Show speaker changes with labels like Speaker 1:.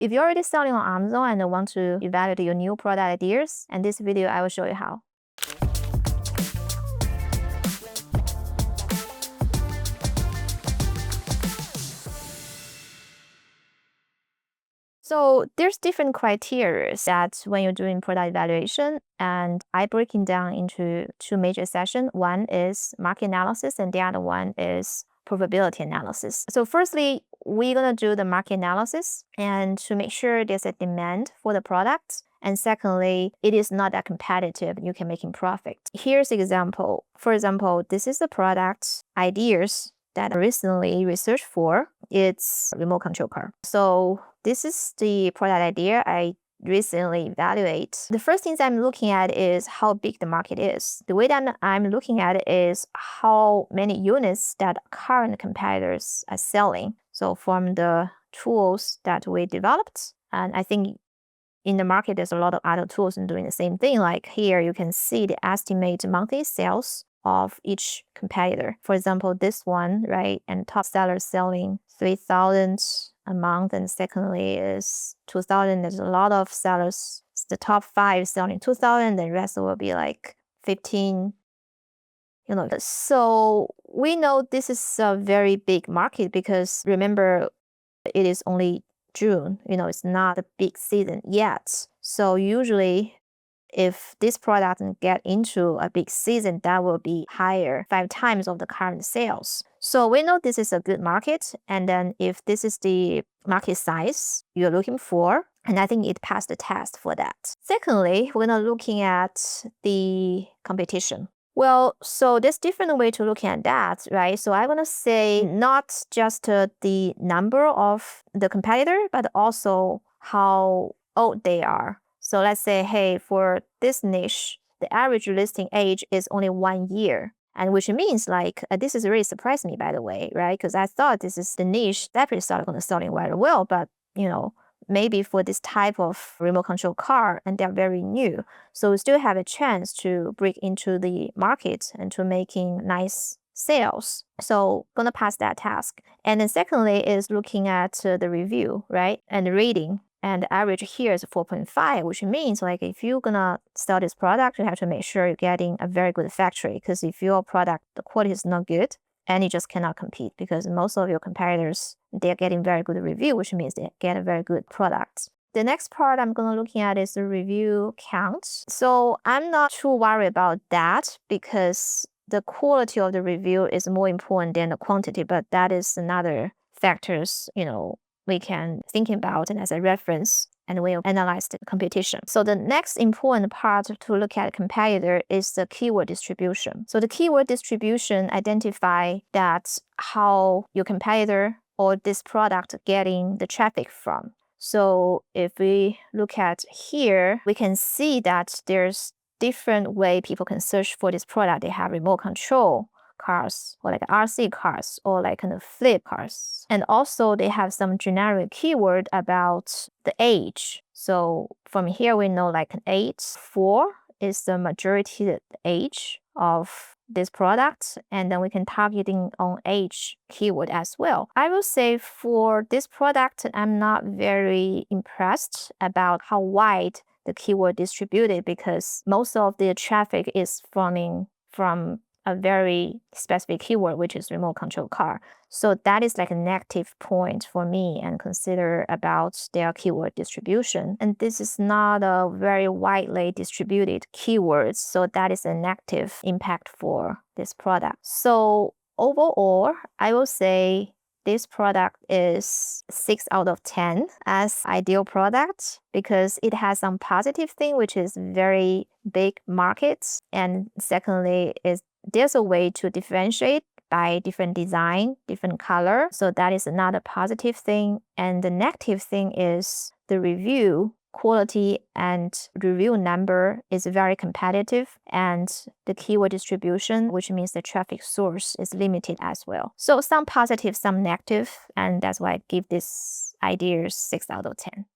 Speaker 1: If you're already selling on Amazon and want to evaluate your new product ideas, in this video, I will show you how. So there's different criteria that when you're doing product evaluation, and I break it down into two major sessions. One is market analysis, and the other one is profitability analysis. So firstly, we're gonna do the market analysis and to make sure there's a demand for the product. And secondly, it is not that competitive, you can make profit. Here's an example. For example, this is the product ideas that I recently researched for. It's remote control car. So this is the product idea I recently evaluate. The first things I'm looking at is how big the market is. The way that I'm looking at it is how many units that current competitors are selling. So from the tools that we developed, and I think in the market, there's a lot of other tools and doing the same thing. Like here, you can see the estimated monthly sales of each competitor. For example, this one, right? And top seller selling 3,000 a month, and secondly is 2,000. There's a lot of sellers. The top 5 selling 2,000, the rest will be like 15. So we know this is a very big market because remember, it is only June. It's not a big season yet. So usually, if this product get into a big season, that will be higher, 5 times of the current sales. So we know this is a good market. And then if this is the market size you're looking for, and I think it passed the test for that. Secondly, we're gonna looking at the competition. Well, so there's different way to look at that, right? So I'm gonna say not just the number of the competitor, but also how old they are. So let's say, hey, for this niche, the average listing age is only 1 year. And which means like, this is really surprised me, by the way, right? Because I thought this is the niche definitely started going to selling very well, but maybe for this type of remote control car, and they're very new. So we still have a chance to break into the market and to making nice sales. So gonna pass that task. And then secondly is looking at the review, right? And the rating. And the average here is 4.5, which means like if you're gonna sell this product, you have to make sure you're getting a very good factory. Because if your product, the quality is not good, and you just cannot compete because most of your competitors, they're getting very good review, which means they get a very good product. The next part I'm going to looking at is the review count. So I'm not too worried about that because the quality of the review is more important than the quantity, but that is another factors, we can think about and as a reference, and we'll analyze the competition. So the next important part to look at competitor is the keyword distribution. So the keyword distribution identify that how your competitor or this product getting the traffic from. So if we look at here, we can see that there's different way people can search for this product. They have remote control cars or like RC cars or like kind of flip cars. And also they have some generic keyword about the age. So from here we know like an 8-4 is the majority age of this product, and then we can targeting on age keyword as well. I will say for this product, I'm not very impressed about how wide the keyword distributed because most of the traffic is from a very specific keyword, which is remote control car. So that is like a negative point for me and consider about their keyword distribution. And this is not a very widely distributed keyword, so that is a negative impact for this product. So overall, I will say this product is 6 out of 10 as ideal product because it has some positive thing, which is very big markets. And secondly, there's a way to differentiate by different design, different color. So that is another positive thing. And the negative thing is the review quality and review number is very competitive, and the keyword distribution, which means the traffic source, is limited as well. So some positive, some negative, and that's why I give this idea 6 out of 10.